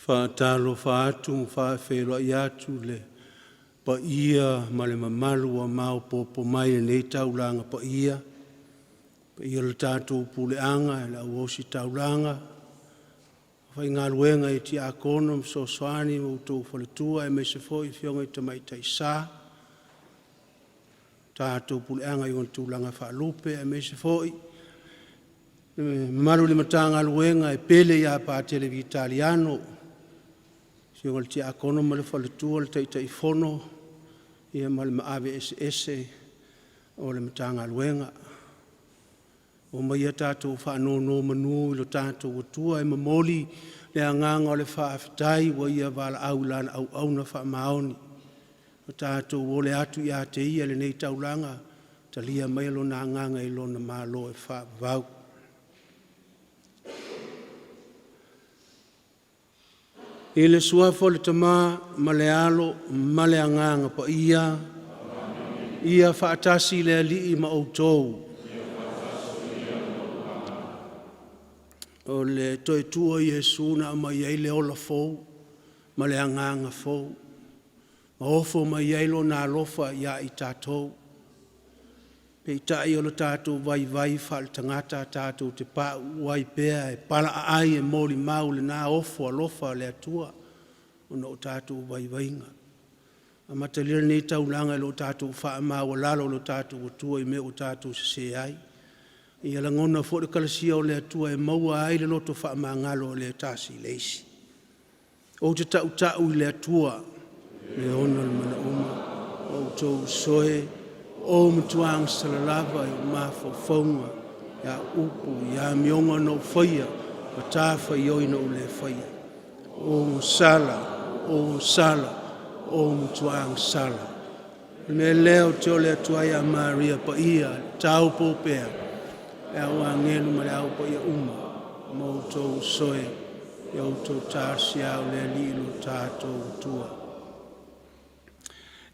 Whaatalo whaatu whaawhero i atu le pa ia ma le mamalu a mau popo mai nei taulanga pa ia le tātou puleanga e la uosi taulanga whai ngā luenga i ti a kono so soani o tō whaletua e me se fōi whionga i tamai tai sā tātou puleanga i on tūlanga whaalupe e me se fōi malu le matanga luenga e pele ia Patele Vitaliano Siol ti a kono ma le whaletua le tai fono ia ma le maawe ese o le matanga luenga. O mai a tātou whaanono manu i lo tātou atua e mamoli le anganga o le whaafetai wa ia wala au lana au auna whaamaoni. O tātou o le atu i a te ia le nei taulanga talia mai lo na anganga i lo na malo e whaavau. I le suafo le tama ma le alo ma le anganga pa ia whaatasi le alii ma outou. O le toi tua Yesu na ma iei le ola fou ma le anganga fou. Ma ofo ma iei lo na alofa ia i tātou. Pe itai o le tātou vai wha le tangata tātou te pā uai pēa e pala ai e mōri mau le nā ofo alofa le atua o no tātou vai inga. A matalira nei taulanga lo tātou wha mau lalo lo tātou atua i me o tātou se ai. Ia la ngona fo le kalasia o le atua e maua ai le loto wha ngalo le tāsi leisi. O te tau i le atua le ona le mana uma o tō soe o mtuang salalava i mafo fonga ya upu ya mionga no whaia o tāwha i oina o le whaia o sala o mtuang sala me leo te o le atua ya Maria pa ia tau popea e awa ngelu ma le au pa ia uma mo tō soe i au tō tāsi au le lilo tātou tua.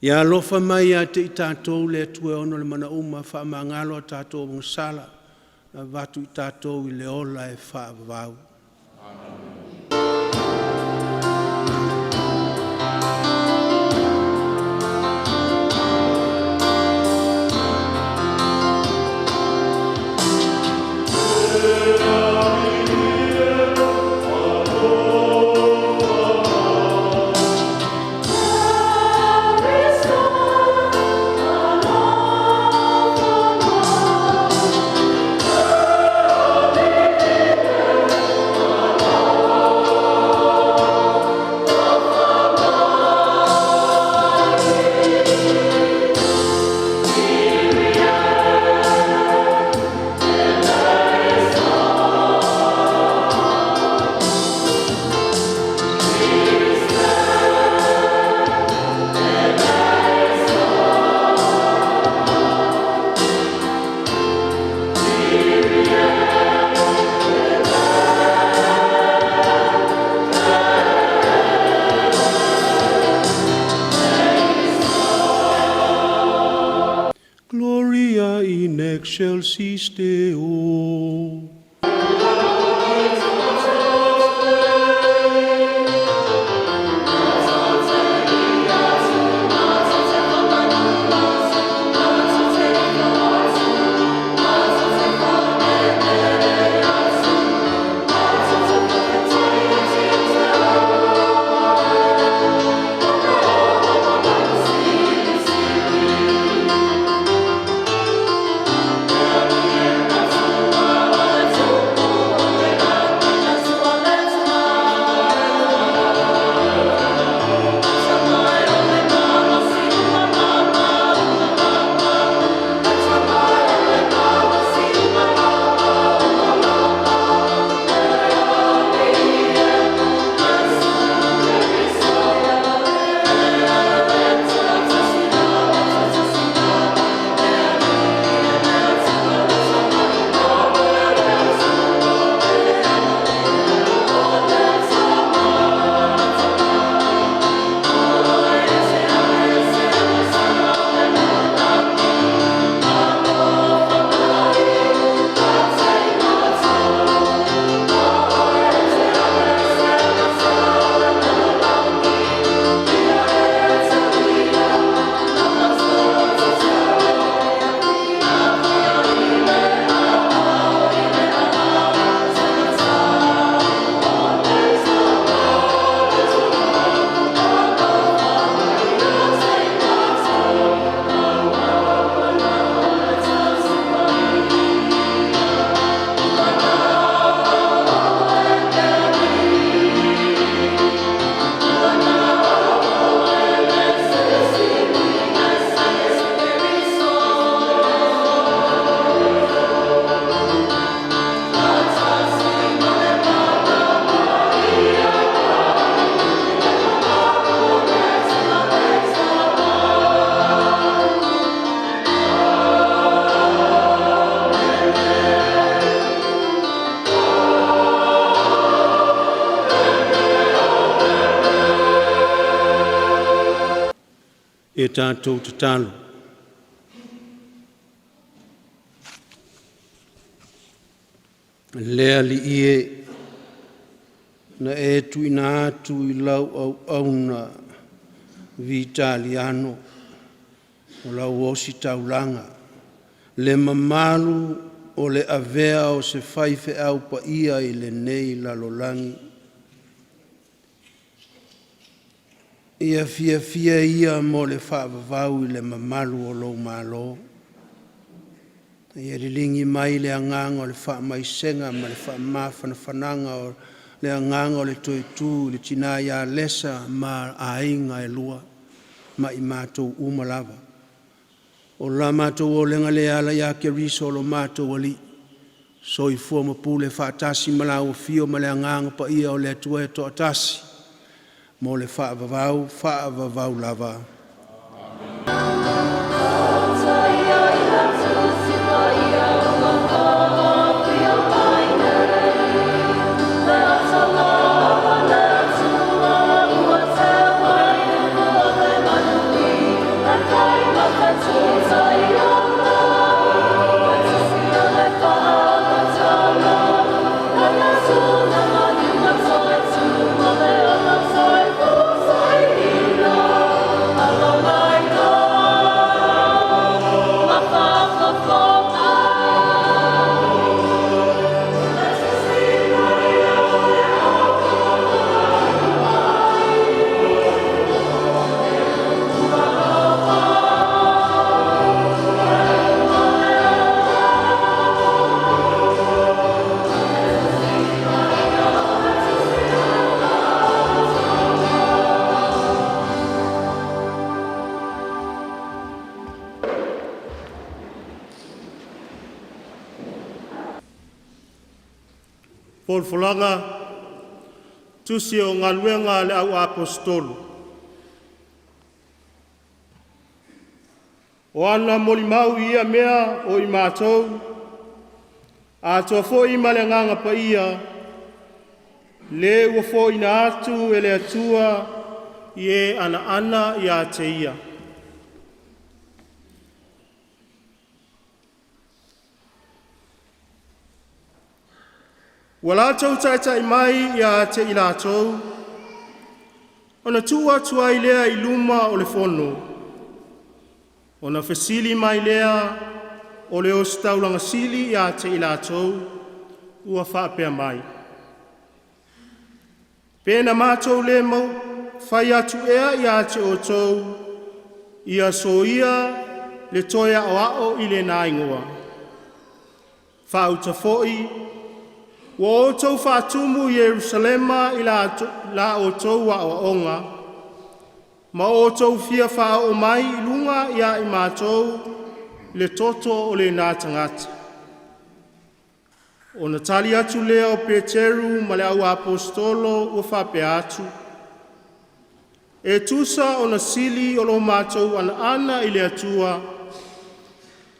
Ia lofa mai a te i tātou le tue ono le mana uma wha mangalo a tātou msala na vatu i tātou i le ola e wha vau. Gloria in excelsis Deo. e tātou te talo. Lea li ie na e tuina atu I lau au na Vitaliano o lau osi taulanga. Le mamalu o le avea o se faife au pa ia I le nei lalolangi. Ia fia ia mo le whaavavau I le mamalu o lou malo. Ia rilingi mai le anganga o le wha mai senga ma le wha mawhanawhananga o le anganga o le toitu le tina ia lesa ma ainga e lua ma I mātou umalava. O la mātou o lenga le ala ia ke riso lo mātou ali. So I fua mapule wha atasi mala o fio ma le anganga pa ia o le atua e to atasi. Mo le wha avavau lava. Polfolanga, tusi o ngaluenga le au apostolo. O ana molimau ia mea o I mātou, a toa fo I malenganga pa ia, le ua fo ina atu e le atua I e ana ia te ia. Wala tau taitai mai ia te ilatou, ona tua I lea I luma o le fono, ona fesili mai lea o le ostaulanga sili ia te ilatou, ua whapea mai. Pena mātou le mau, whai atu ea ia te otou, ia so ia le toia o ao I le naingoa. Whauta foi, wa o tau whātumu Yerusalema I la o tau wa o onga, ma o tau fia wha o mai I lunga ia I mātou le toto o le nātangata. O na tali atu lea o Peteru ma le au apostolo o whape atu. E tusa o na sili o lo mātou ana I le atua,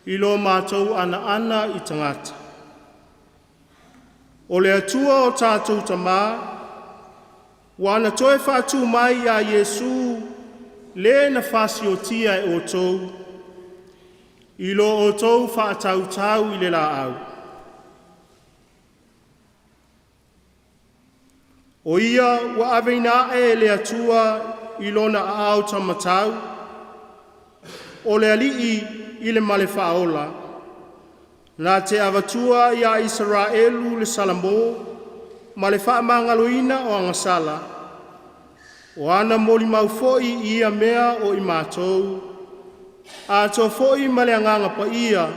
I lo mātou ana I tangata. O le atua o tātou tamā, wana toe whātu mai a Yesu le na whasi o tia e o tou, I lo o tou whātau I le la au. O ia wa aveina e le atua I lo na au tamatau, o le alii I le male Vaoala, na te avatua ia Israelu le salamo, ma le whaamangaloina o angasala, o ana moli mau foi ia mea o I mātou, a to foi ma le anganga pa ia,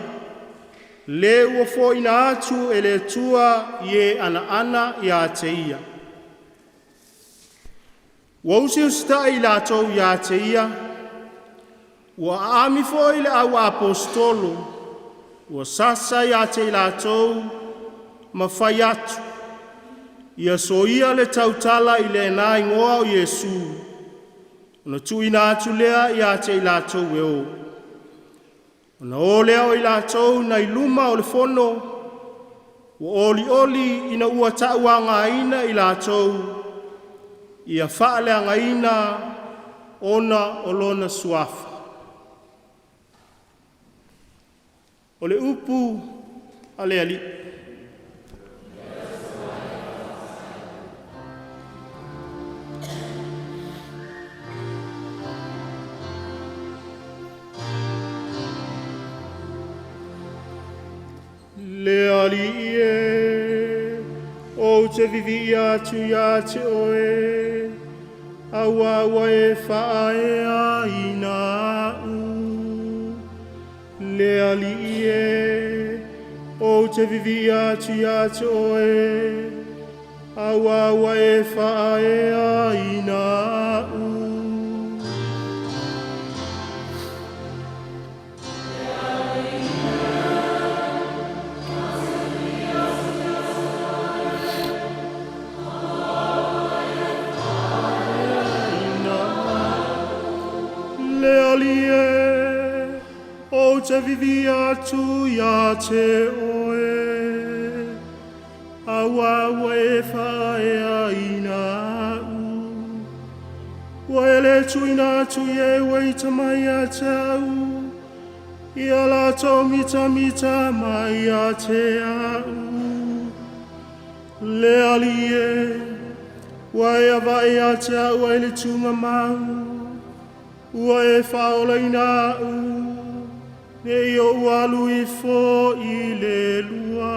le ua foi na atu e le tua ie ana ia te ia. Wa usi ustai lātou ia te ia, wa ami foi le au apostolo, Ua sasa ia te ilatou, ma whai atu. Ia so ia le tautala I le nā ingoa o Yesu. Ona tuina atu lea ia te ilatou e o. Ona o lea o ilatou na iluma o le fono. Ua oli ina ua taua ngaina ilatou. Ia whaale ngaina ona o lona suafa. o le upu a le ali. Le ali e, o te vivi atu ia te oe, awa e whae a ina u. Le ali e, o te vivi atu ia te oe, awa e whae a ina u. O te vivi atu ia te oe, awa e whae a ina u. Wae le tuina atu e wei tamai a te au, ia la tau mita mai a te au. Le ali e, wae a vai a te au e le tunga mau, ua e whaola ina u. Ne yo walu I fo I le lua.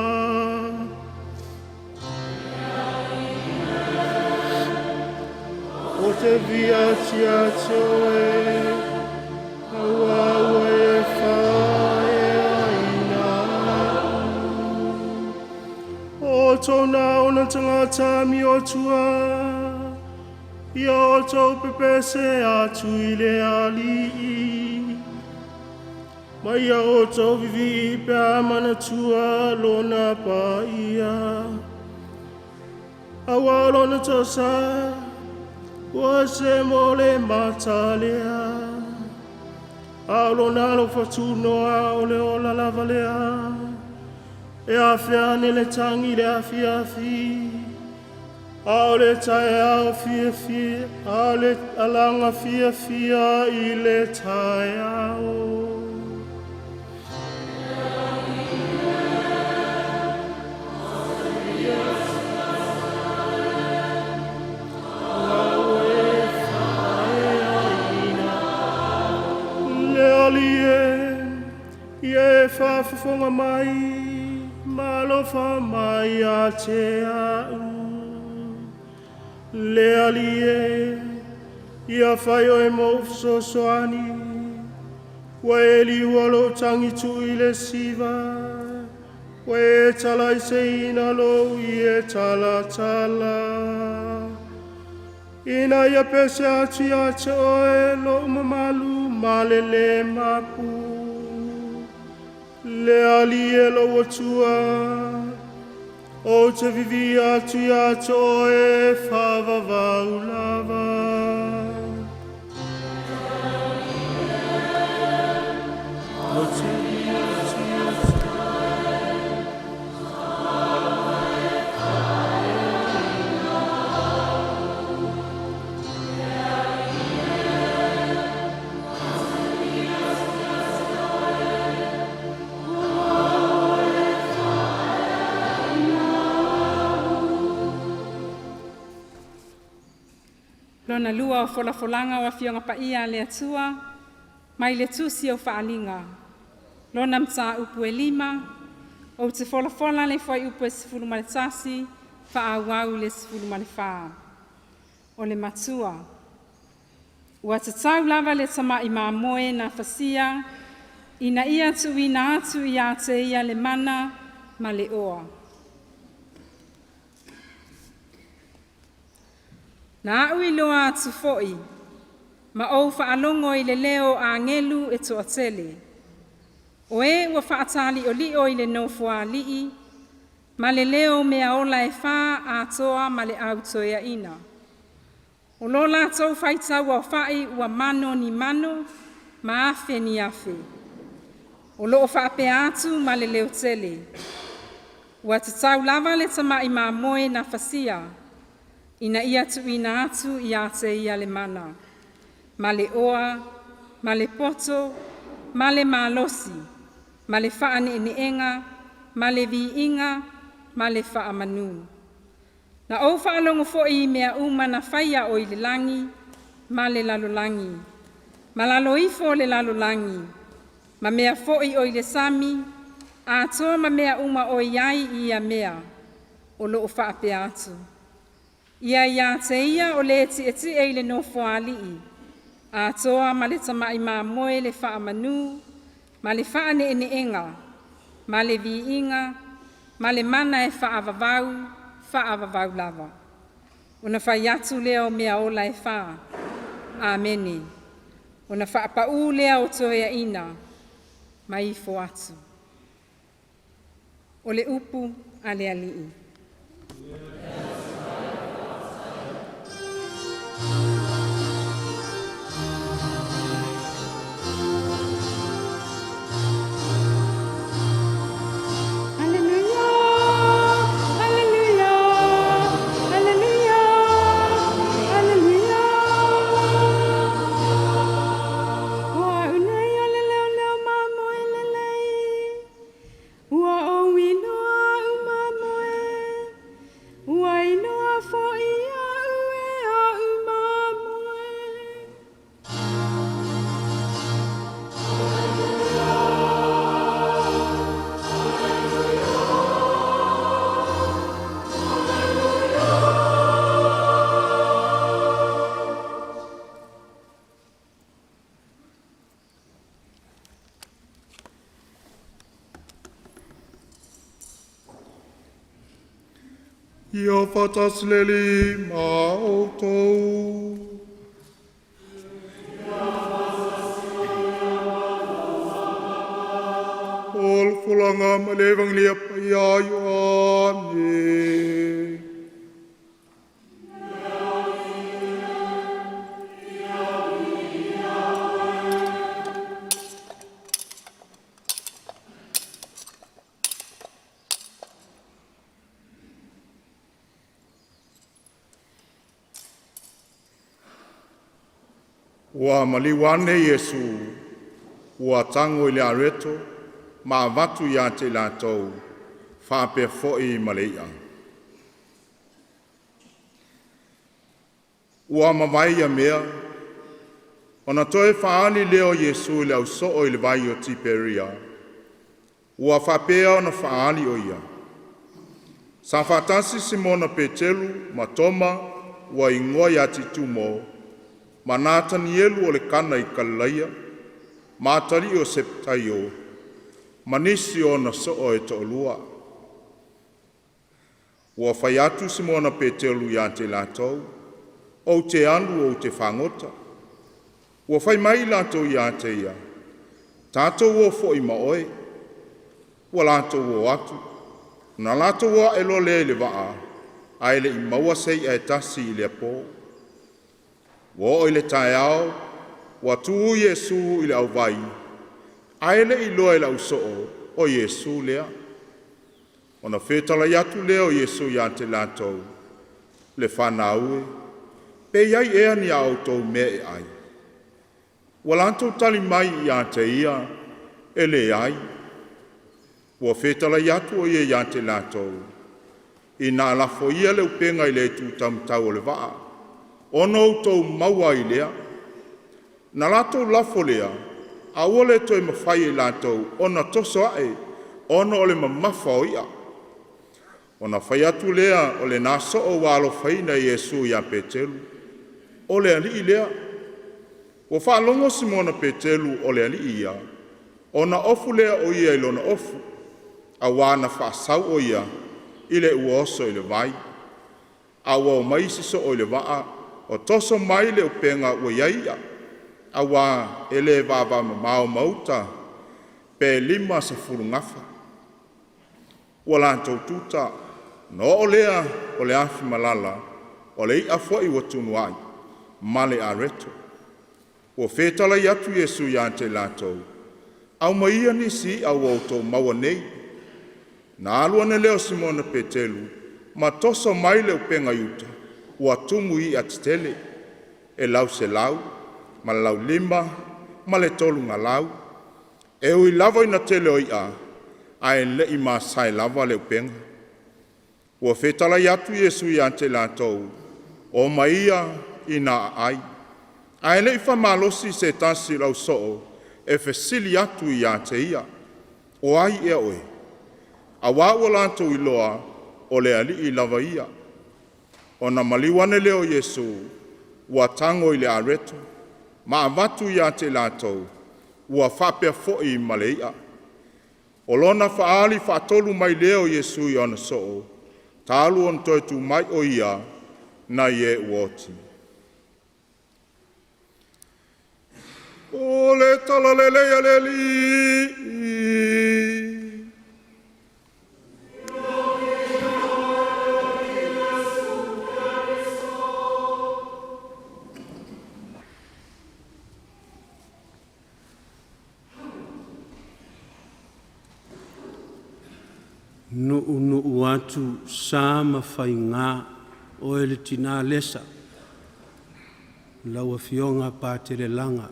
O te via tia toe, awa e whae aina. O tona ona tangata mi o tua, ia o tau pepese atu I le ali. Mai o tau vivi pe amana tua lona pa ia. Awa lona tosa, ua se mole matalea. A lona lo fatunoa o le ola lavalea. E a feane le tangi le afi afi. A o le tae ao fia fia, a le alanga fia fia I le tae ao. Ie whawhawhonga mai, malofa mai a te au. Le ali e, ia whai o e mofso soani, wa e li walo tangi tu I le siva, wa e tala I se ina lo I e tala tala. Ina ia pese atu ia te oe lo mamalu malele mapu. Le ali e lo atua, o te vivi atu ia te oe whawa vaulava. O te vivi atu ia te Lona lua o folafolanga o fionga pa ia le atua, mai le tusi o whaalinga. Lona mta upu e 5, o te folafola le fai upu e 10 ma le tasi, whaawau le 10 ma le wha. O le matua. Ua te tau lava le tama I mamoe na fasia, ina ia tu ina atu ia te ia le mana ma le oa. Na ui loa atu foi, ma o whaalongo I le leo a ngelu e toa tele. O e ua whaatali o li o I le nofua lii, ma le leo mea ola e wha a toa ma le autoia ina. O lola tau whaitau au whai ua mano ni mano, ma afe ni afe. O loo whaape atu ma le leo tele. Ua te tau lava le tama I mamoe na fasia, ina ia tu ina atu ia te ia le mana. Ma le oa, ma le poto, ma le malosi, ma le whaaneenga, ma le viinga, ma le whaamanu. Na o whaalongo fo I mea umana whaia o I le langi, ma le lalolangi. Ma lalo ifo le lalolangi. Ma mea fo I o I le sami, a toa ma mea uma o iai I a mea, o lo o whaape atu. Ia te ia o le eti e le no foalii, a toa ma le tamai ma moe le whaamanu, ma le whaaneenga, ma le viinga, ma le mana e whaavavau lava. Una whai atu leo mea ola e wha. Amene. Una whaapau leo toea ina, mai fo atu. O le upu a le alii. Ia whatasleli mā outou. Ol fulanga ma lewang lia pai ai ane. Ua Maliu ane Yesu, ua tango I le areto, ma vatu ia te lātou, whāpea fo'i ma le ia. Ua mawai ia mea, ona toe whaani leo Yesu le au so'o I le vai o Tiperia, ua whapea ona whaani o ia. Sa whatasi Simona Petelu, ma Toma, ua ingoa ia titumo, ma Natanielu o le kana I Kalaia, ma Atari o Septaio, ma nisi o na so'o e to'olua. Ua whai atu Simona Petelu ia te lātou, o te anu o te whangota. Ua whai mai lātou ia te ia, tātou o fo I maoe, ua lātou o atu, na lātou o elo le waa, a ele I maua sei e tasi I le po. Wo I le tae au, wa tuu Yesu I le au vai, aile I loa I lau so'o o Yesu lea. Ona whetala yatu leo Yesu ia te lātou, le whanaue, pe iai ea ni autou mea e ai. Wa lātou tali mai ia te ia, e le ai. Wa whetala yatu o ia te lātou, I nā lafo ia le upenga I le tu tamtau o le waa. Ono tau maua I lea, na lātou lafo lea, a ole toi mawhai I lātou, ona toso ae, ono ole mamafa o ia. Ona whai atu lea, ole nā so'o wālo whaina Yesu ia Petelu, ole ali I lea. O whaalongo Simona Petelu, ole ali ia, ona ofu lea o ia I lona ofu, a wāna whaasau o ia, I le uoso I le vai, a wau maisi so o le waa, o toso mai le upenga ua iaia, a wā ele vāwa mao mauta, pe 5 sa furungafa. Ua lātou tuta, no o lea o le afi malala, o le ia foi ua tunuai, ma le areto. Ua whetala I atu Yesu ia te lātou, au maia ni si au autou maua nei. Nā aluane leo Simona Petelu, ma toso mai le upenga yuta, ua tumu I atitele, e lau se lau, ma lau 5, ma le tolu ngā lau. E ui lava ina tele o ia, ai le i masai lava le upenga. Ua whetala atu Yesu i ante lātou, o maia ina ai. Ai le i whamalosi se tasi lau soo, e whesili atu i ante ia, o ai ea oe. A wāua lātou i loa, o le ali i lava ia. O na maliwane leo Yesu, ua tango i le areto, ma avatu i ate lātou, ua whapea fo'i ma le ia. O lona whaali whaatolu mai leo Yesu i ona soo, tālu on toi tu mai o ia, na ie uoti. O le tala le lea le li. Nuu atu sa mawhainga o ele tina lesa. Laua fionga Patele langa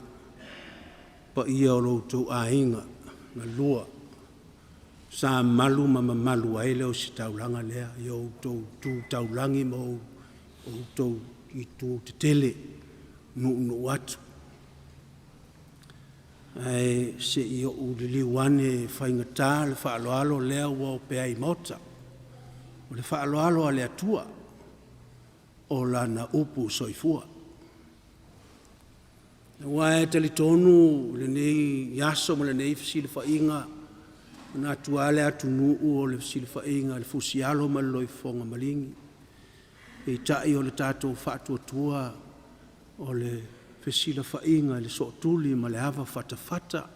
pa ia o loutou ainga na lua. Sa malu malu aile o si taulanga lea i o tu taulangi mo o tou i tu te tele nuu atu. Ai se i o ulili wane whaingata le whaaloalo lea ua o pea i mota. O le whaaloalo a le atua o la na upu soifua. Ua e tali tonu le nei yaso mo le nei fisi le whainga na atua le atu nuu o le fisi le whainga le fusialo ma loi fonga malingi. E tai o le tātou whaatuatua o le fesila whainga le sootuli ma le hawa whatawhata.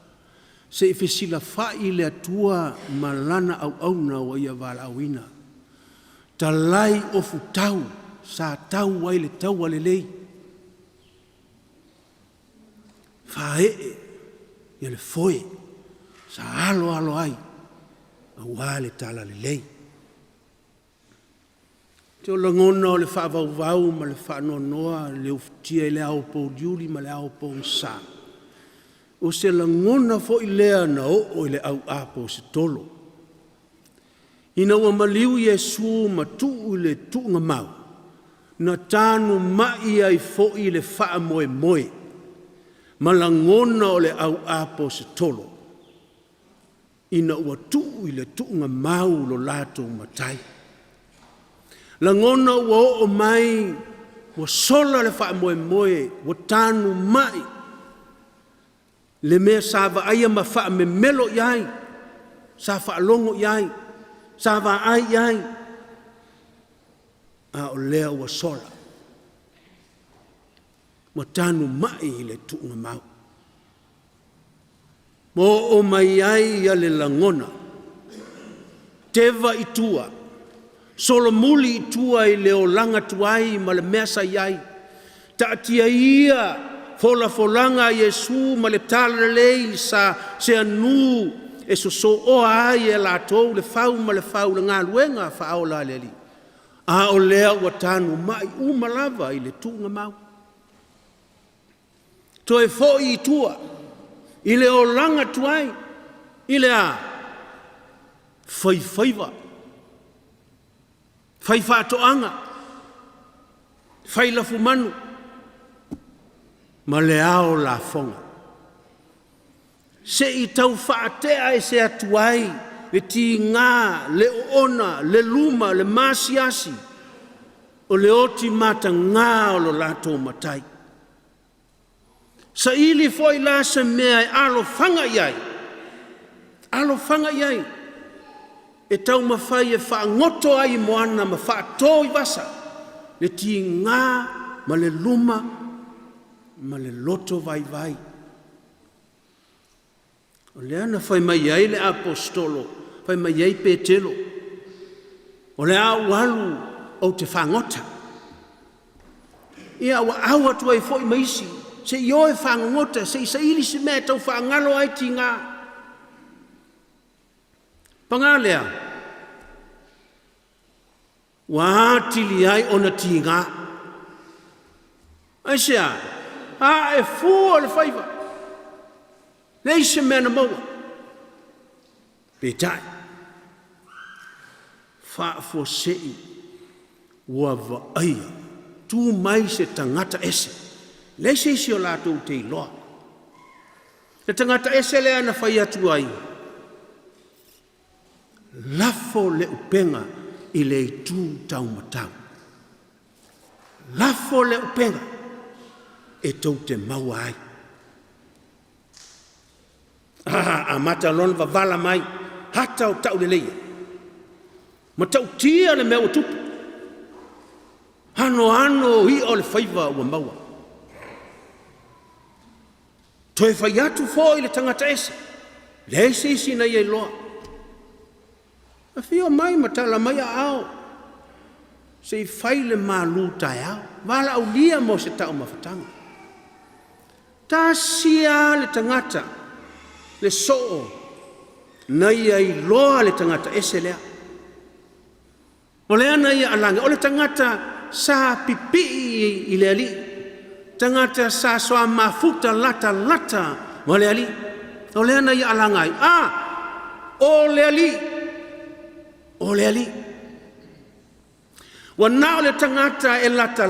Se i fesila whai le atua ma lana au auna wa ia wala awina. Talai ofu tau, sa tau wai le tau wale lei. Whaee, ia le foe, sa alo ai, a wale tala le lei. Te o langona o le whaavau ma le whaanonoa, le ufutia i le au pou diuli ma le au pou sa. O se langona fo i lea na o i le au apo se tolo. Ina ua Maliu Yesu ma tuu i le tuunga mau, na tānu mai ai fo i le wha moe moe, ma langona o le au apo se tolo. Ina ua tuu i le tuunga mau lo lato matai. Langona ua o mai, ua sola le wha moe moe, ua tānu mai. Le mea sa wa aia ma wha me melo iai, sa wha longo iai, sa wa ai iai. A o lea ua sola. Ua tānu mai i le tuunga mau. Mo o mai ai ia le langona, teva itua, solo muli itua i leo langa tuai ma le mesa iai. Taatia ia folanga Yesu ma le tala lei sa se anu e so o ai e la tou le fau ma le fau le ngā luenga whao la leli. A o lea ua tānu mai umalava i le tuunga mau. To e fo i itua, i leo langa tuai, i le a whaiwhaiva. Fai whaatoanga, fai lafu manu, ma le ao la fonga. Se i tau whaatea e se atuai, le ti ngā, le ona, le luma, le masiasi, o le oti mata ngā o lo lato matai. Sa ili foi la se mea e alo fanga iai, e tau mawhai e whaangoto ai moana ma whaatō i wasa, le ti ngā, ma le luma, ma le loto vai. O le ana whai mai ai le apostolo, whai mai ai Petelo, o le au alu o te whaangota. Ia wa awa tua i fo i maisi, se i oe whaangota, se i sa ili si mea tau whaangalo ai ti ngā. Pangalea, wa tili ai ona ti ngā. Aisea, ha e fua le whaiva. Nei se mea na maua. Petai. Fa'afo se'i ua va'aia. Tu mai se tangata ese. Leise isi o lātou te iloa. Te tangata ese lea na whai atu ai. Lafo le upenga i le itu tau matau. Lafo le upenga e tau te maua ai. A mata lon vavala mai, hata o tau le leia. Ma tau tia le mea o tupu. Hano hi o le whaiva ua maua. Toe whai atu fo i le tangata ese. Le ese isi na iei loa. A whio mai matala mai a ao. Se i whai le malu tai ao. Wala au lia mo se tau mawhatanga. Ta sia le tangata. Le soo. Na iei loa le tangata ese lea. O lea na ia alange. O le tangata sa pipi i le ali. Tangata sa soa mafuta lata mo le ali. O lea na ia alangai. O le ali. O le ali. Wa na o le tangata e lata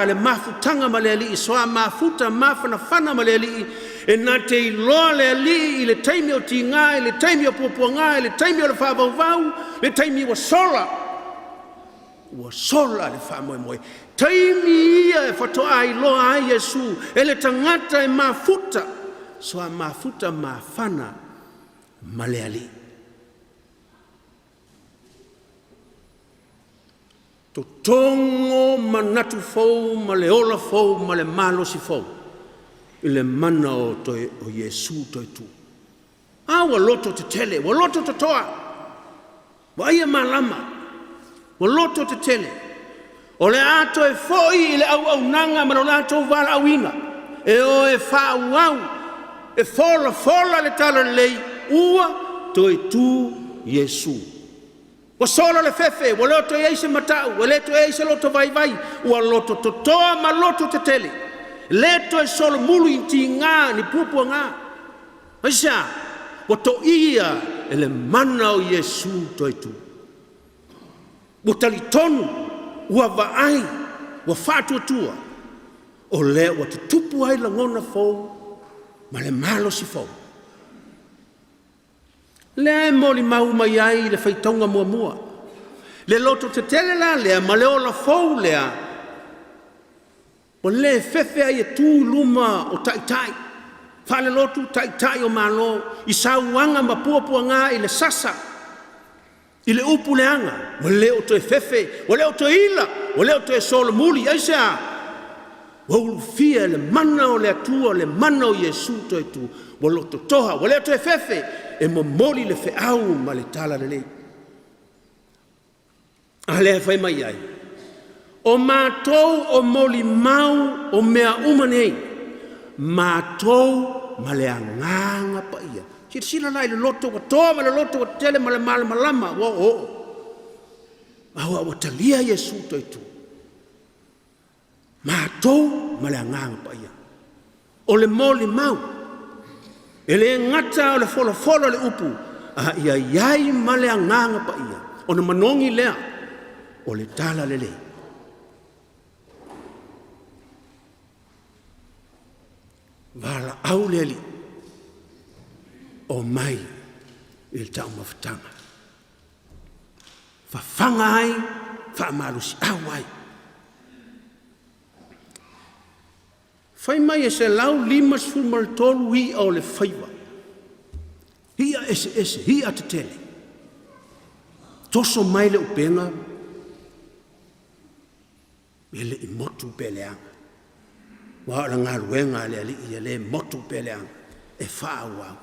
le mafutanga ma le ali. Soa mafuta mafana ma le ali. E na te iloa le ali i le taimi o tinga, i le taimi o pupuanga, i le taimi o le whavauvau, le taimi o sola. Ua sola le whamoemoe. Taimi ia e whatoa i loa ai Yesu. E le tangata e mafuta. Soa mafuta mafana ma le ali. To tongo manatu fou, ma le ola fou, ma le malosi fou. I le mana o Yesu toi tu. Wa loto te tele, wa loto te toa. Wa ia malama. Wa loto te tele. O le ato e foi i le au nanga ma le ato vala awina. E o e whauau. E fola le tala lei. Ua toi tu Yesu. Wa sola le fefe, wa loto e eise matau, wa leto e eise loto vai, wa loto totoa ma loto te tele. Leto e solo mulu inti ngā, ni pupua ngā. Aisha, wa to ia e le mana o Yesu toi tu. Wa tali tonu, wa vaai, wa whātua. O le wa te tupu ai la ngona fau, ma le malo si fau. Le moli mau mai ai le whaitonga mua. Le loto te tele la lea, ma le ola fau lea. O le fefe ai e tū luma o tai. Whale lotu tai o malo. I sauanga ma puapua ngā i le sasa. I le upu leanga. O le o to e fefe. O le o to e ila. O le o to e solo muli. Aisa. O ulu fia le mana o le atua. Le mana o Yesu to e tu. O loto toha. O le o to e fefe. E mo moli le fe au ma le tala le le. A le fai mai ai. O mātou o moli mau o mea umanei. Mātou ma le anganga pa ia. Sila lai le loto wa toa ma le loto wa tele ma le malama. Awa wa talia Yesu toi tu. Mātou ma le anganga pa ia. O le moli mau. E le ngata o le fola le upu. Ia iai ma le anganga pa ia. O na manongi lea. O le tala le le. Wala au le li. O mai. Il tau mawhatanga. Whawhanga ai. Whamarusi au ai. Whai mai e se lau 5 tolu hi o le whaiwa. Hia ese, hia te tele. Toso mai le upenga. Ele i motu peleanga. Waala ngā ruenga le ali i le motu peleanga. E whaawau.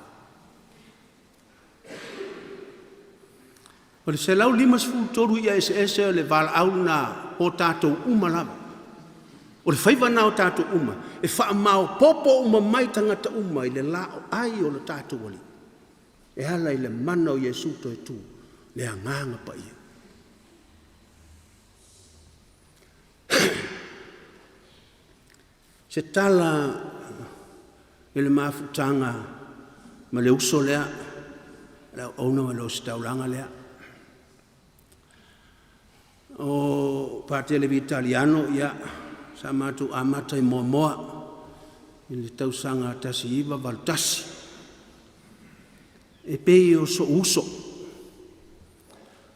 O le se lau 5 tolu ia ese le vala au na o tātou umalama. O le whaiva nā o tātou uma. E wha mao popo uma mai tangata uma i le lao ai o le tātou wali. E hala i le mana o Yesu toi tu. Le anganga pa ia. Se tala e le mafutanga ma le uso lea la ona ma lo staulanga lea o Patele Vitaliano ia sa matu amata I momoa I le tausanga tasi iwa valtasi e pei o so uso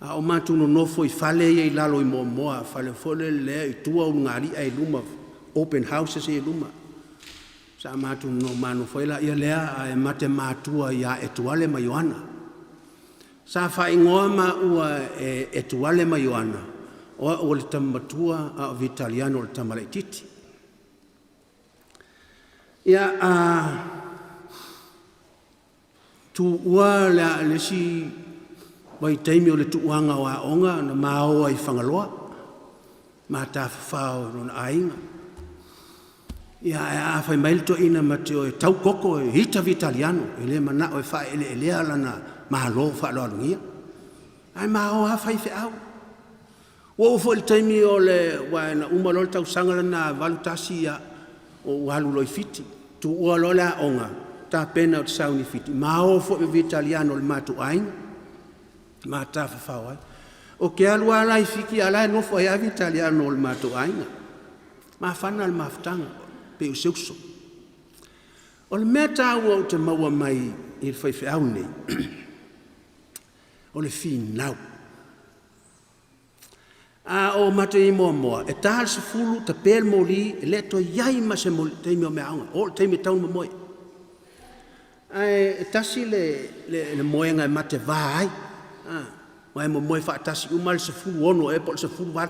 a o matu no nofo I fale ia I lalo I momoa fale fole lea I tua o ngari ai luma open houses I luma sa matu no manu foila ia lea a e mate matua ia e tuale ma Ioana sa fa ingoa ma ua e tuale ma Ioana o le tamatua a Vitaliano le tamalaititi ia a tu ua le si wai taimi o le tuuanga o a onga na mao ai whangaloa ma ta whao no na ainga ia a whai mailto ina mate o e tau koko e hita Vitaliano e le mana o e whae ele elea lana mahalo whaalo alungia ai mao a whai whiau o fo il taimi o le wa na umalo tau sangala na valutasi ia o walu loi fiti tu ua lola onga ta pena o sauni fiti mao fo Vitaliano le matu ainga ma ta whawai o ke alu ala I fiki ala no fo ia Vitaliano le matu ainga ma whana le maftanga pe o seuso o le mea tāua o te maua mai I le whaiwhiau nei o le whinau a o mate I moa e tāle se fulu ta pel moli e le to iai ma se moli teimi o mea aunga o le teimi taun ma moe e tasi le moenga e mate vai o e mo moe wha tasi umale se fulu ono e po se fulu wat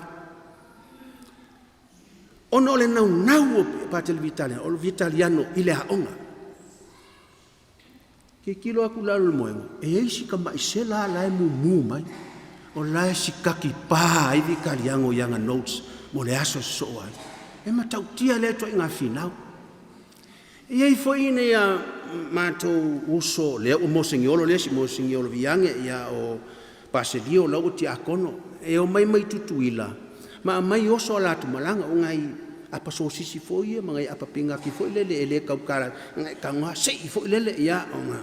ono le nau o Patele Vitaliano o le Vitaliano I le haonga ke kilo aku lalu le moenga e eisi ka maisela la e mumu mai o la si kaki pa I Vitaliano yanga notes mo le aso so ai e matautia le to inga finau e ei foi ine ya mato uso le o mosingiolo le si mosingiolo viange ya o paselio la o ti akono e o mai tutuila ma mai oso la tu malanga o ngai apa so sisi foi ma ngai apa pinga ki foi le kaukara ngai kanga sei foi le ya o nga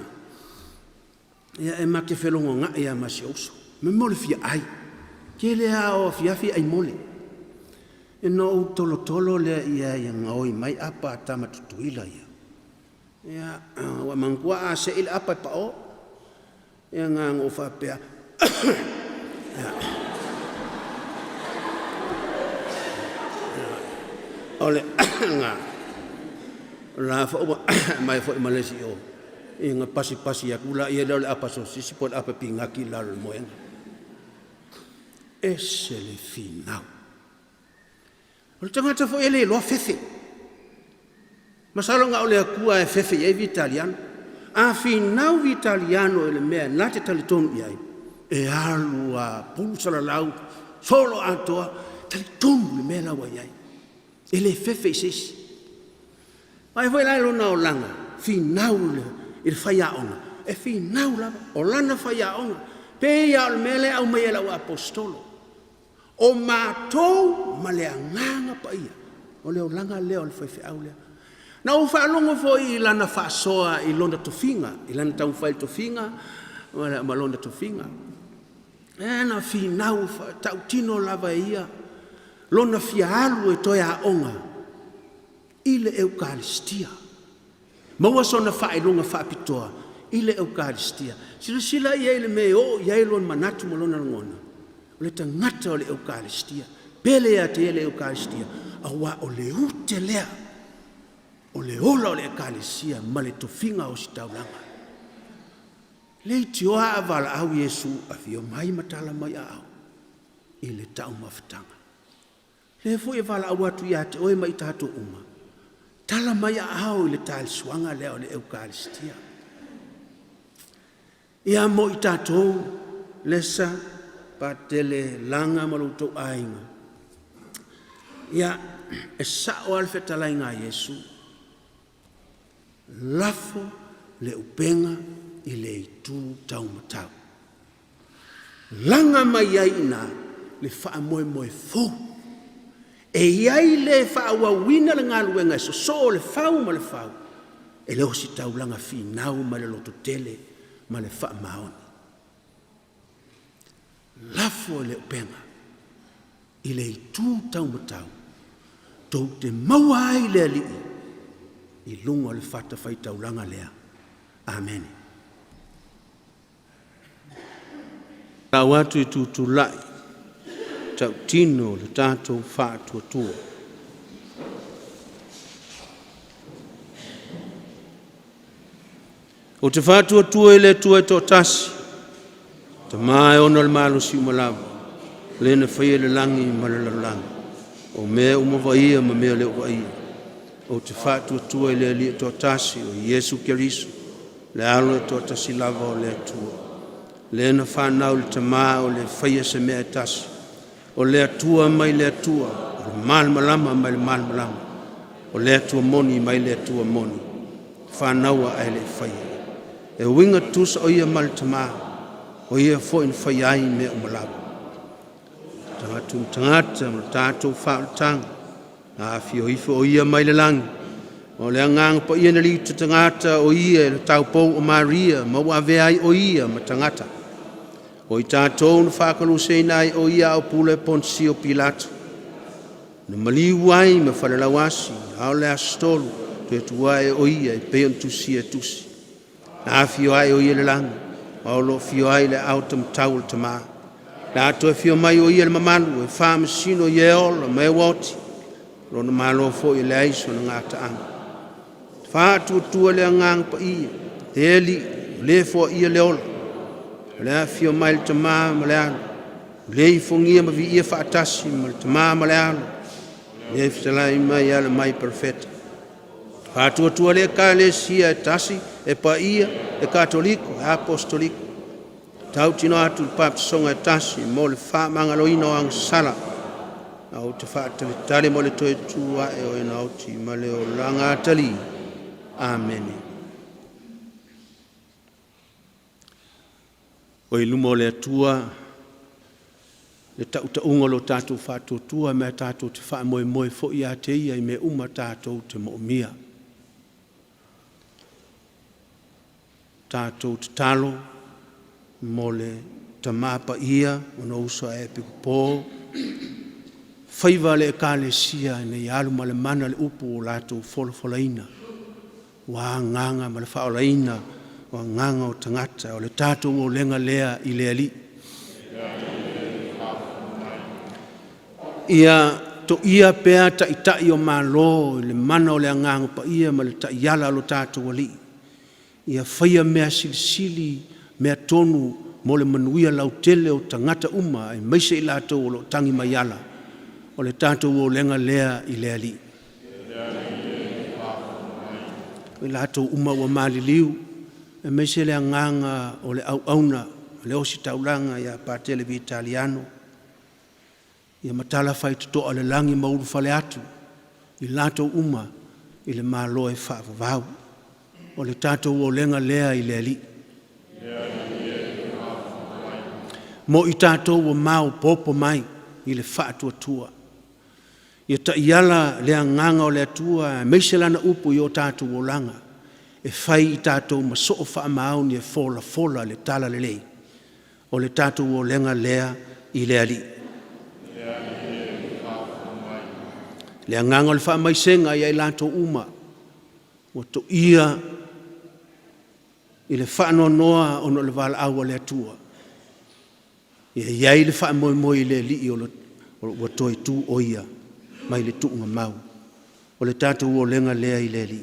ya e ma ke felongo nga ya ma si oso me mo le fia ai ke le a o fia ai mole e no tolo le ia ngoi mai apa tama tutuila ya wa mangua a se il apa pa o ya ngang o fa pe ole nga la fo mai fo Malaysia inga pasi ya kula ia le apa so si pot apa pinga ki la moen ese le final o tanga fo ele lo fefe masalo nga ole kua e fefe e Vitaliano a final Vitaliano ele me na te taliton ia e alua pulsala lau solo atoa taliton le me la wa ia ele fefe sis mai foi la lona o langa final il faia ona e final la o lana faia ona pe ia o mele au mai la apostolo o matou maleanga pa ia o le langa le o fefe au le na o fa longo foi lana fa soa I londa to finga I lana tau fa to finga ma londa to finga e na final tau tino lava ia lona fia alu e toia onga ile eukaristia maua sona fai longa fa pitoa ile eukaristia sila ia ile me o ia lon manatu molona ngona le tangata o le eukaristia pele ya te le eukaristia awa o le utelea o le ola o le eukaristia male to finga o sitaulanga le tioa avala au Yesu afio mai matala mai au ile tau maftanga le foi vala watu ya te oi mai tato uma tala mai au le tal swanga le o le eukaristia ia mo tato lesa Patele langa maluto ainga ia esa o alfetala inga Yesu lafo le upenga I le itu tau matau langa mai aina le faa moe fo e iai le faa wawina le ngaluenga so le fau ma le fau e le osi tau langa finau ma le loto tele ma le faa maoni lafo le upenga, i le itu tau matau, tau te maua ai le ali, i lunga le fata fai taulanga lea. Amen. Tau atu i tutulai, tau tino le tātou whātua tua. O te whātua tua i le tua e tō tasi, te mai ona le malo si umalawa, le na whaia le langi ma le langi, o mea umawa ia ma mea le uwa ia. O te whātua tua i le li tō tasi o Iesu Kerisu, le alo e tō tasi lava o le tua. Le na whanau le tamā o le whaia se mea tasi, o le atua mai le atua, o le malmalama mai le malmalama, o le atua moni mai le atua moni, whanaua ai le whaia. E winga tusa o ia mal tamā, o ia fo in whaia ai mea umalawa. Tangata ma tātou whaalatanga, a fio ifo o ia mai le langi, o le angang pa ia na li tangata o ia le taupou o Maria, ma wawea ai o ia ma tangata. O i tātou na whakalu seinai o ia o pule Ponsio Pilato. Na Maliu ai ma whalalawasi, ao le astolu, tu tuai o ia i peon tusi e tusi. Na fio ai o ia le langi, o lo fio ai le au tam tau le tamā. Na ato e fio mai o ia le mamanu, e whamasino i e ola, me woti. Lo na malo fo i le aiso na ngata anga. Whātua tua le angang pa ia, te eli, le fo ia le ola. Le a fio mai le tamā ma le alo. Le i fongia ma vi ia whaatasi ma le tamā ma le alo. Le e fitalai mai ala mai perfeta. Whātua tua le ka le sia e tasi, e pa ia, e katoliko, e apostoliko. Tau tino atu le papasonga e tasi, mo le whaamangaloina o ang sala. Au te whaatalitale mo le toe tua e o e nauti, ma le o langa atali. Amen. O ilumo le atua, le tautaunga lo tātou whātua tua, mea tātou te wha moe moe fo i a te ia, i me uma tātou te moomia. Tātou te talo, mo le tamapa ia, ono uso e piku pō, whaiva le ka le sia, nei alu ma le mana le upu o lātou folafolaina, wa nganga ma le whaolaina, wa nganga o tangata, o le tātou o lenga lea i le ali. Ia to ia pea ta itai o malo, le mana o le nganga pa ia, ma le ta iala lo tātou ali. Ia whaia mea silisili, mea tonu, mo le manuia lautele o tangata uma, e maise i lātou o lo tangi maiala, o le tātou o lenga lea i le ali. O lātou uma wa Maliu, e meise le anganga o le auna, le osi taulanga ia Patele Vitaliano, ia matala fai tutoa le langi mauru fale atu, i lātou uma, i le malo e whaavavau, o le tātou o lenga lea i le ali. Mo i tātou o mau popo mai, i le whaatua tua. Ia ta iala le anganga o le atua, meise lana upu i o tātou o langa, e whai i tātou ma soo wha maau ni e fola le tala le lei, o le tātou o lenga lea i le ali. Le anganga o le wha maisenga i ai lātou uma, o to ia i le wha noa o no le wala aua le atua. Ia iai le wha moi le li i o toi tu o ia, mai le tuunga mau, o le tātou o lenga lea i le li.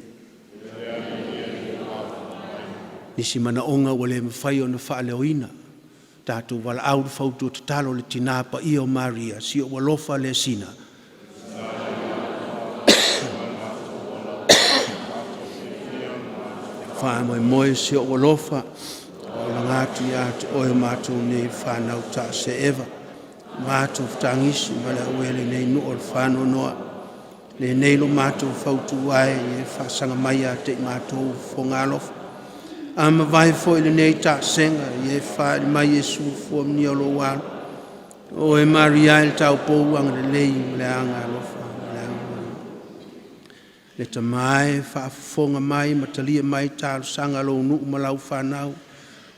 Nisi mana onga o le mwhai o na wha leoina, tātou wala au le whautu o te talo le tinapa i o Maria, si o walofa le sina. Wha moe si o walofa, o la ngātu i atu oe mātou nei whanau ta se eva. Mātou whtangisi ma le awele nei nu o le whano noa. Le nei lo mātou whautu ai e whasanga mai a te mātou whongalofa. Ama vai fo le nei ta senga e wha mai e sufu o mni o lo walo. O e Maria il tau pou ang le lei le anga alofa. Le tamai wha fonga mai matalia mai talo sanga lo nu malau whanau.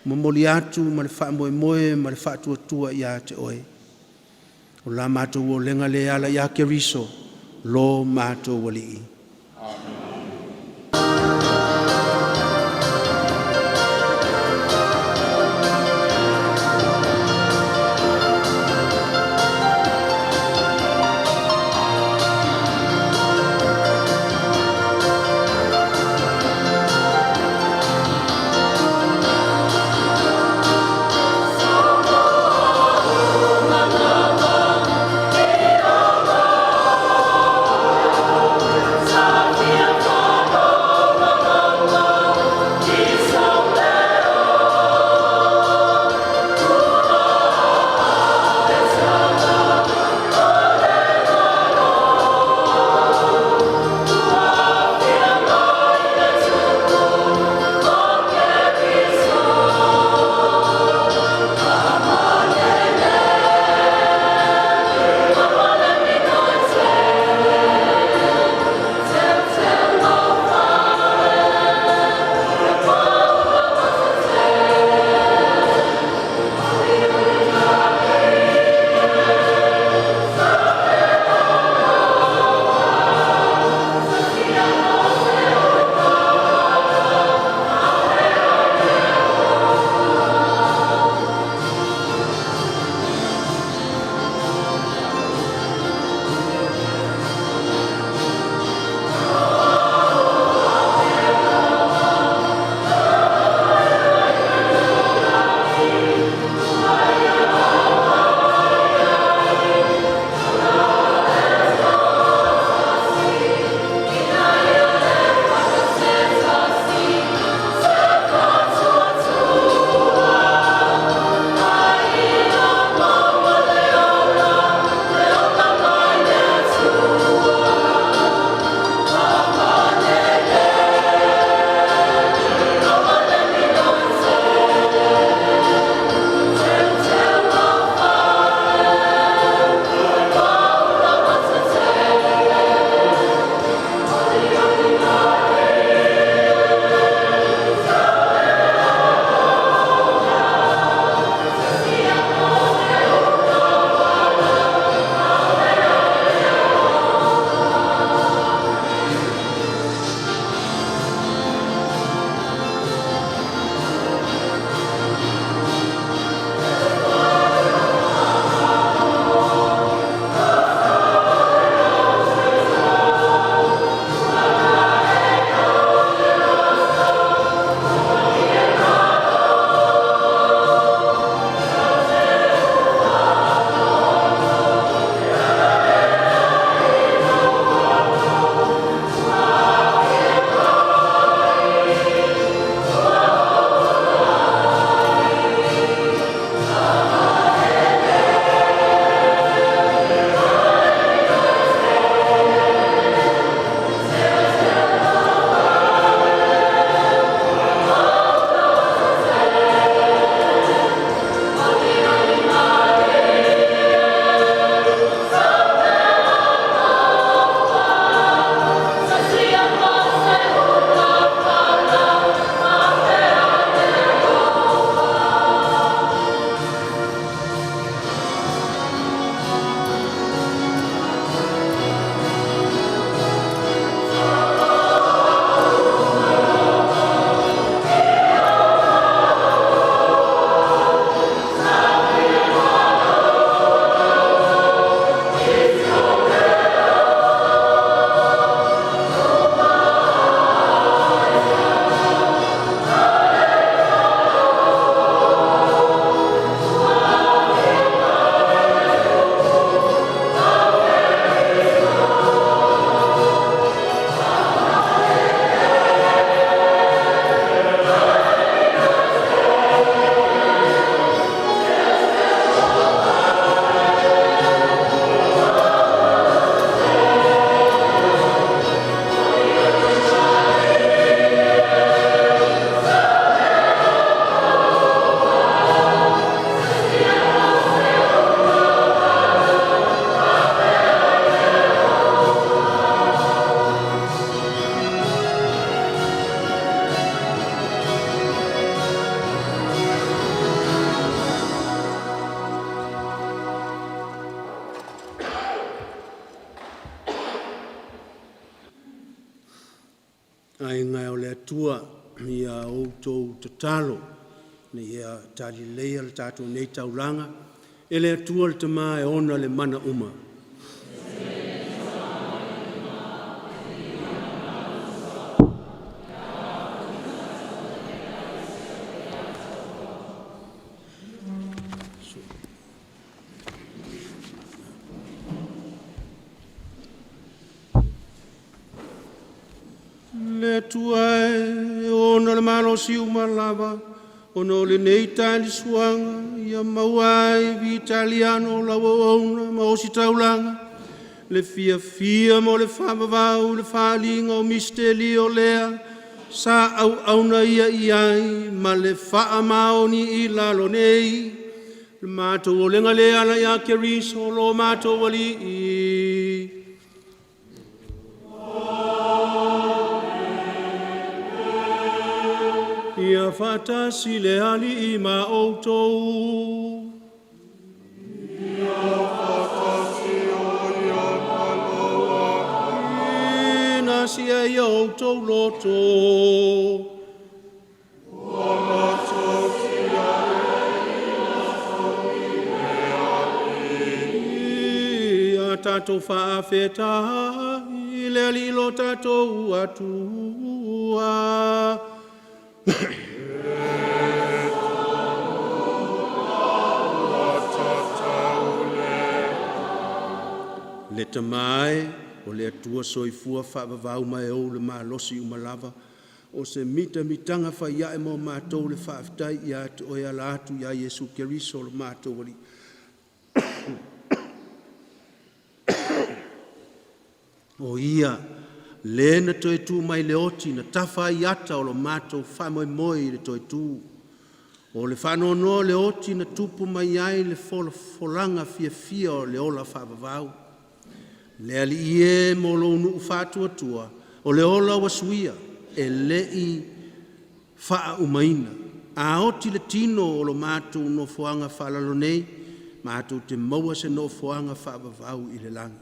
momoli atu ma le whaamoemoe ma le whaatuatua ia te oe. O la mātou o lenga le ala ia ke riso, lo mātou wali. Sa ai ngai o le atua ia outou tatalo na ia tali leia le tātou nei taulanga e le atua le tama e ona le mana uma. Le atua e ona le malo si umalava ono le nei tali suanga ia maua e Vitaliano la waona ma o si taulanga le fia mo le whamavau le whalinga o misteli o lea sa au na ia iai ma le wha maoni i lalo nei le mātou o lenga le ala ia keriso lo mātou wali i ia fatasi le ali i ma outou. Ia fatasi o ia maloa. Ina sia ia outou loto. Ua mato sia e ina somi le ali. Ia tatou whaafeta i le ali lo tatou atua. Le tamae o le atua soifua whaavavau mai au le malosi umalava o se mitanga whaia e mo mātou le whaafitai i atu o ia la atu ia Yesu Keriso le mātou wali. O ia le na toi tu mai le oti na tafa i ata o lo mātou whamoimoi le toi tu. O le whanono le oti na tupu mai ai le folanga fia o le ola whaavavau. Le ali ie mo lo unu whātua tua o le ola wasuia e le i wha umaina. A oti le tino o lo mātou no fuanga whalalo nei, mātou te maua se no fuanga whaavavau i le langi.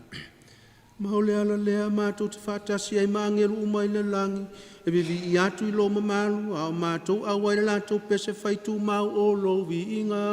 Mau le ala lea mātou te whātasi ai maangeru umai le langi, e vivi i atu i lo mamalu, au mātou au ai le lātou pese whaitu mau o lo vi inga.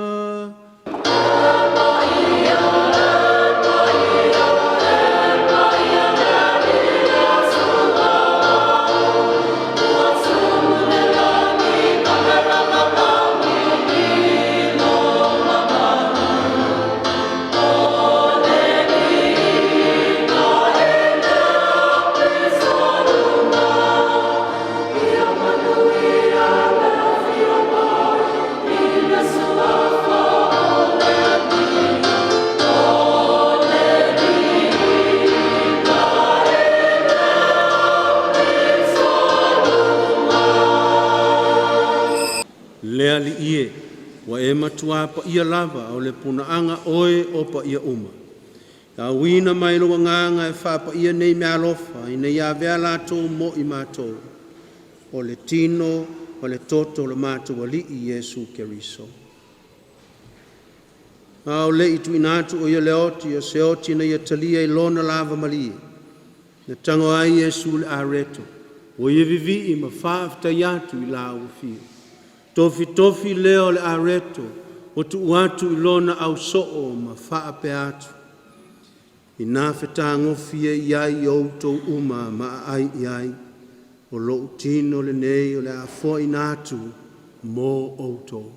Lea li ie, wa e matua pa ia lava o le punaanga oe o pa ia uma. Ka wina mai lo nganga e wha pa ia nei mea lofa, i nei a vea lātou mo i mātou. O le tino, o le toto le mātou wali i Yesu Keriso. Au le itu inatu o ia le oti, o se oti na ia talia i lona lava malie. Na tango ai Yesu le areto, o ia vivi i ma whaafta iatu i la ufio. Tofi leo le areto, o tu uatu i lona au soo ma wha pe atu. I nā whetā ngofia iai o tau uma ma ai iai, o lo utino le nei o le a fo i nātu mō o tau.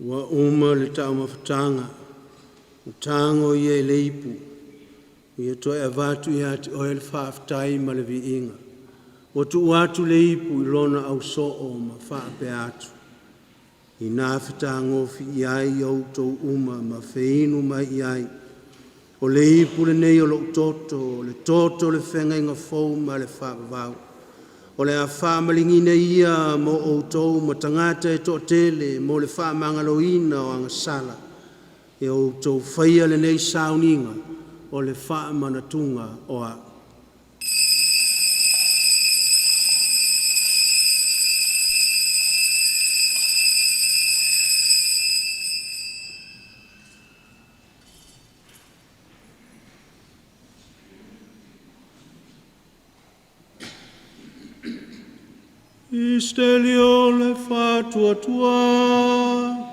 Wa uma le tau mawhatanga, o tango ia i le ipu, ia toi avatu ia te oe le whaaftai ma le vi inga. O tu atu le ipu i lona au soo ma whaape atu. I nā whitangofi iai au tau uma ma whiinu mai iai. O le ipu le nei o lo toto, le toto le whenga inga fau ma le whaavavau. O le a whaamalingina ia mo o tau ma tangata e to tele mo le whaamangaloina o anga sala. E o tau whaia le nei sauninga o le whaamanatunga o a Istelio le fatua tua.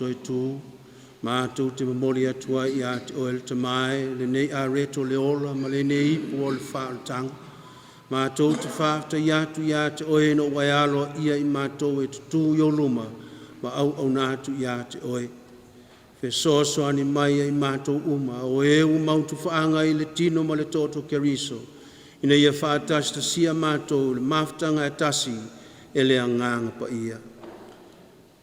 Toi tu, mātou te mamori atua I a te oel te mai, le nei a reto le ola, ma le nei ipu o le whaaltang. Mātou te whaafta I atu I a te oe no waialo ia I mātou e tutu I o luma, ma au nātu I a te oe. Fe soso ani mai I mātou uma, o e u mautu whaanga I le tino ma le toto keriso. Ina ia whaatasta sia mātou le maftanga e tasi, e le anganga pa ia.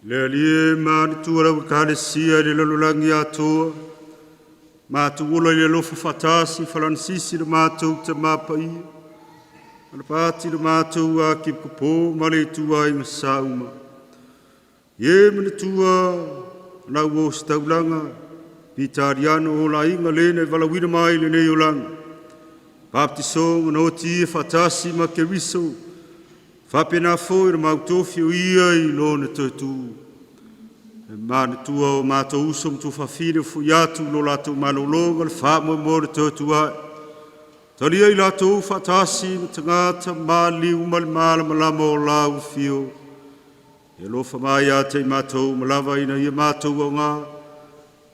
Le alie mātua rau kāresia le lalolangi atoa. Mātua ola le lofa fatasi whalansisi le mātou te māpai. Ana pāti le mātou a ki kupo male tua I masa uma. Ie mene tua nau o staulanga. Vitaliano o la inga lene valawina mai le nei olanga. Baptisong no ti fatasi ma keriso. Whapena fōi ra mautofi o ia I lona tōtu. E māna tua o mātou usom tu whawhine fu iatu lo lātou malolonga le whāmoe mōre tōtu ai. Talia I lātou whatasi ma tangata Maliu ma le māla malama o lau fio. E lofa mai a te mātou malawa ina ia mātou o ngā.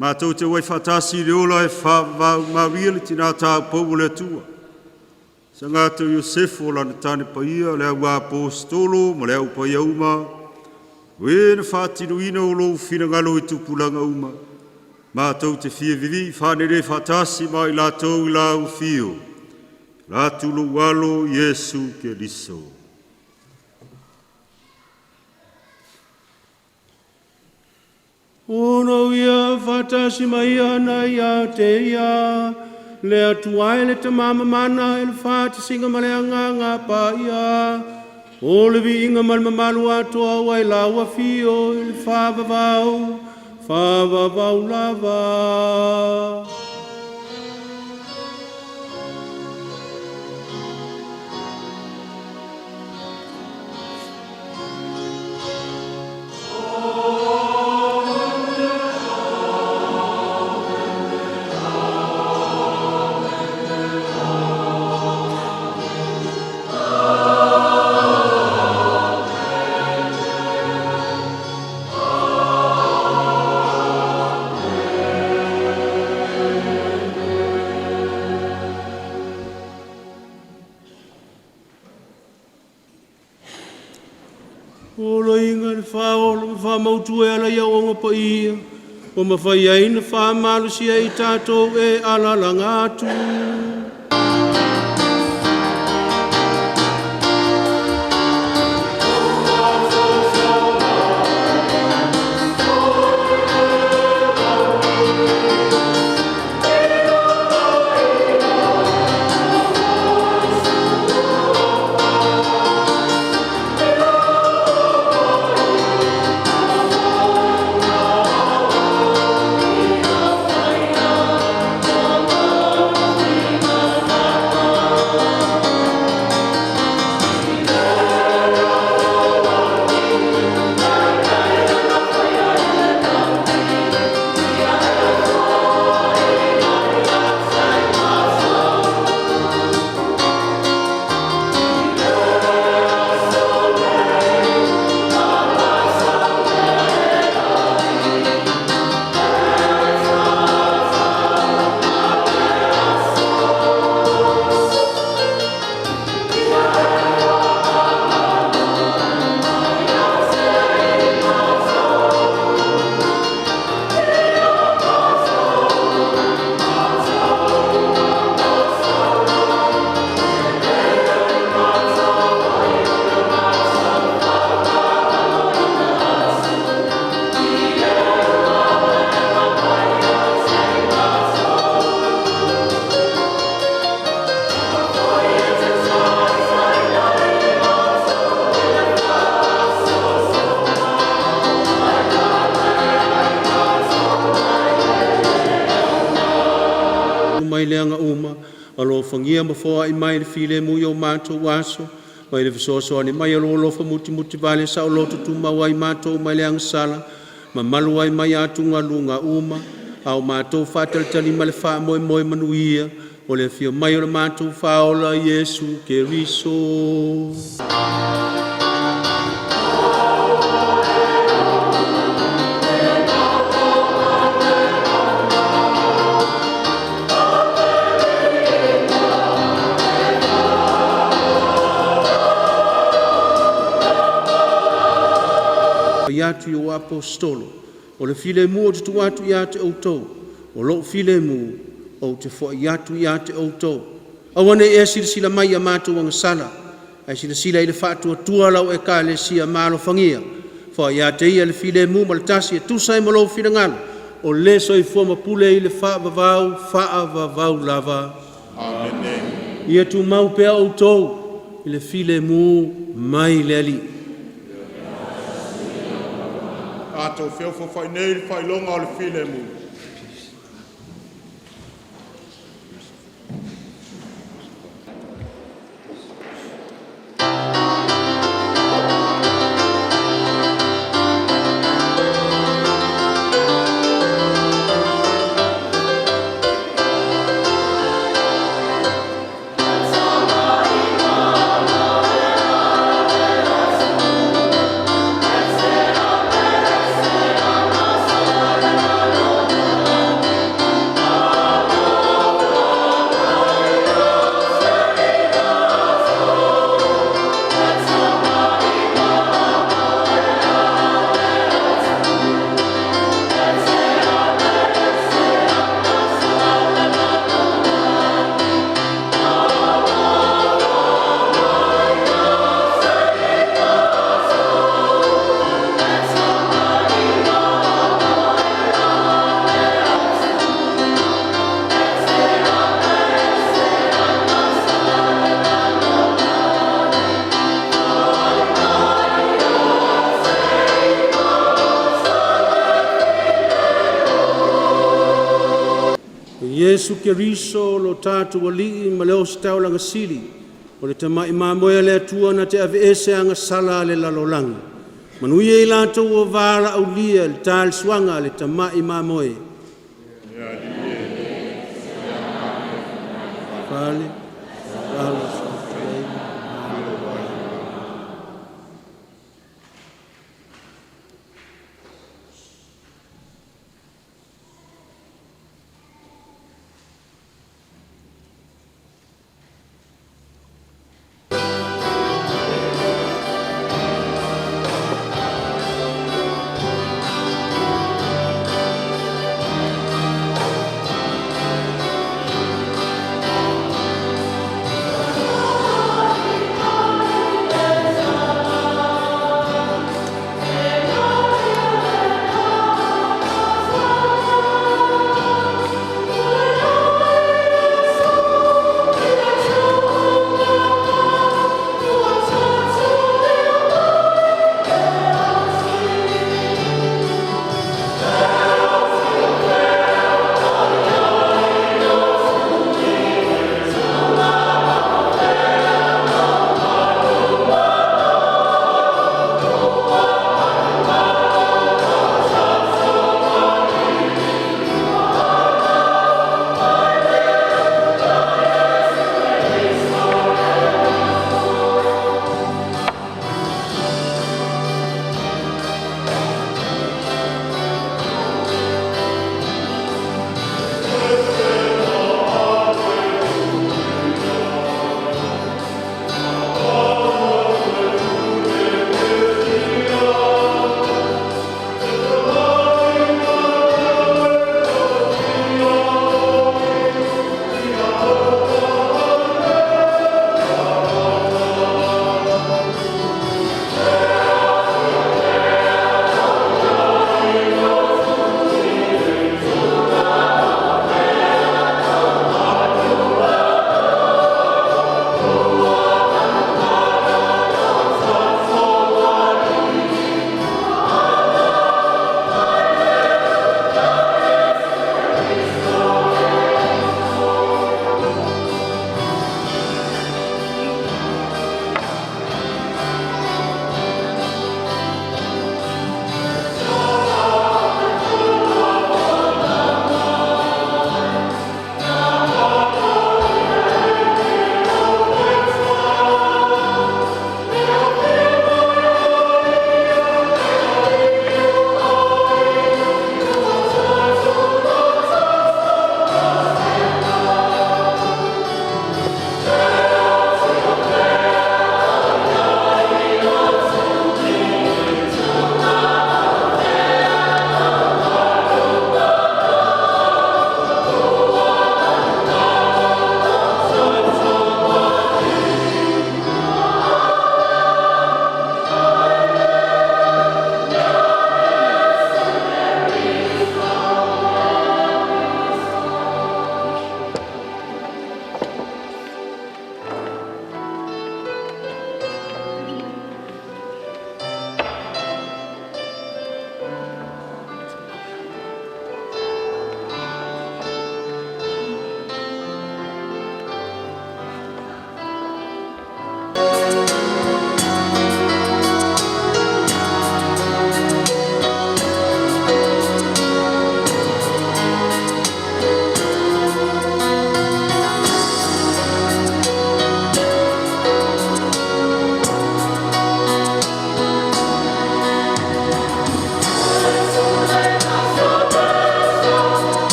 Mātou te wai whatasi le ola e whāwau mawia le tina tāu pou le tua. Sa ngātou Iosefo lana tāne paia, lea ua apostolo, ma lea upaia uma. Wena whātino ina o lou whina ngalo I tupulanga uma. Mātou te fia vivi, whanere whatasi mai lātou I lau fio. Lātulo walo Iesu Keriso. Ono ia whatasi mai ana ia te ia. Le atuai le te mama mana le whāti singa male anganga pa ia. O le vi inga malmamalu atoa wai laua fio le whāvavau lava. Mautu e ala ia onga pa ia, o mawhai aina whamalu sia I tātou e alalanga atu. mai leanga uma, alo fangia mafoa I mai le file mu yo mātou waso, mai le visoso ane mai alo lofa muti vale sa o loto tuma wai mātou mai leanga sala, ma malu ai mai atu ngā lunga uma, au mātou whātalitali ma le wha moe manuia, o le fio mai o le mātou Vaoala Iesu Keriso. Iatu yo apostolo, o le file mu o te tuatu iate outou, o lo file mu o te fo iatu iate outou. Awane e sila mai a mātou wanga sala, ai sila I le whātua tua lau e ka le sia malo fangia, fo iate ia le file mu maltasi e tusai malo file ngalo, o le so I fua mapule I le wha vavau lava. Amen. Ia tu mau pea outou, I le file mu mai le ali. Ato feo fo fai nei fai longa o le file mu. Iesu Keriso lo tātu wali ma leo stau langa sili, o le tamai mamoe le atua na te ave ese anga sala le lalolangi. Manuia I lato o vara au lia le tāle suanga le tamai mamoe. Pale, pale.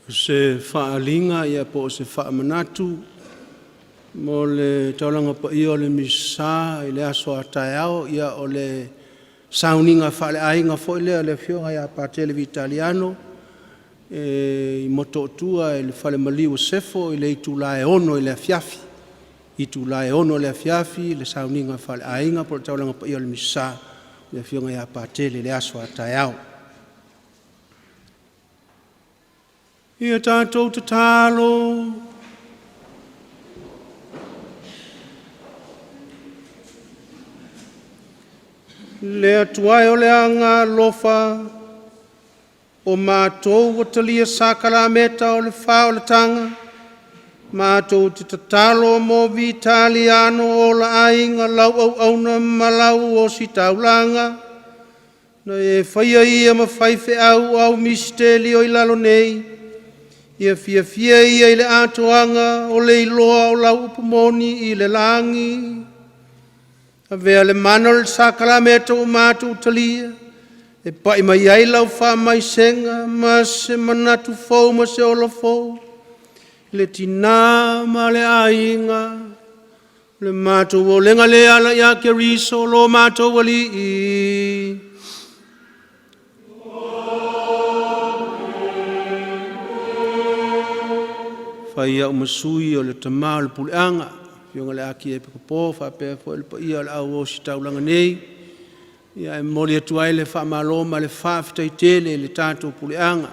Se whaalinga ia po se whaamanatu mo le taulanga pa ia o le misa i le aso a taiao ia o le sauninga whaale ainga fo ile le fionga ia Patele Vitaliano i mototua i le whale Maliu sefo i le itulae ono i le afiafi itulae ono le afiafi le sauninga whaale ainga po le taulanga pa ia o le misa le fionga ia Patele le aso a taiao. Ia tātou te tālo, le atuai o le anga lofa, o mātou o talia sakalameta o le whao le tanga, mātou te tālo mo Vitaliano o la ainga lau au auna malau o si taulanga, na e whaia ia ma whaife au misteli o i lalo nei, ia fia ia i le atoanga o le iloa o lau upumoni i le langi. A vea le mana le sakalameta o mātou talia, e pai mai ai lau wha mai senga, ma se manatu fau ma se ola fau, le tina ma le ainga, le mātou o lenga le ala ia ke riso lo mātou wali i. Whaia o masui o le tamā o le puleanga, fionga le aki e pekopō, whapea fo le pa ia o le au o si taulanga nei, ia e moli atuai le whamaloma le whawhitai tele le tātou puleanga,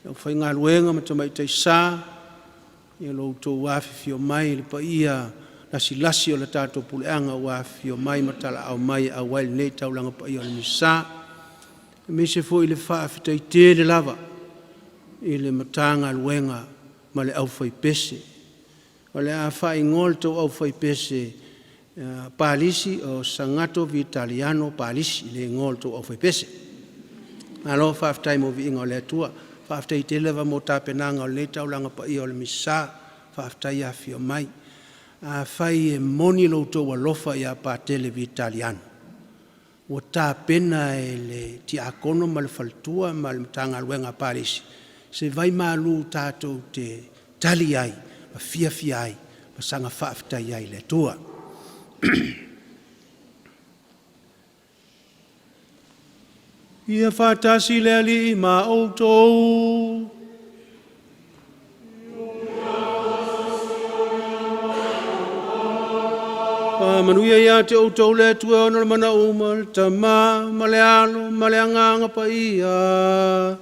ia whai ngā luenga ma tamai tai sā, ia lo tō wafi fio mai le pa ia lasi o le tātou puleanga wafi fio mai matala au mai au waili nei taulanga pa ia o le misa, me se fo i le whawhitai tele lava, i le matanga luenga, ma le au fai pese. O le a fai ngol tau au fai pese palisi o sangato Vitaliano palisi le ngol tau au fai pese. Alo whaftai mo vi inga o le atua, whaftai te lewa mo tāpenanga o le taulanga pa ia o le misa, whaftai a fio mai. A fai e moni lo tau alofa ia Patele Vitaliano. O tāpena e le ti akono ma le faltua ma le tanga luenga palisi. Se vai malu tātou te tali ai, ma fia ai, ma sanga whaafitai ai le tua. Ia whātasi le ali ma outou. Manuia ia te outou le tua ona le mana uma, le tamā, ma le alo, ma le anganga pa ia.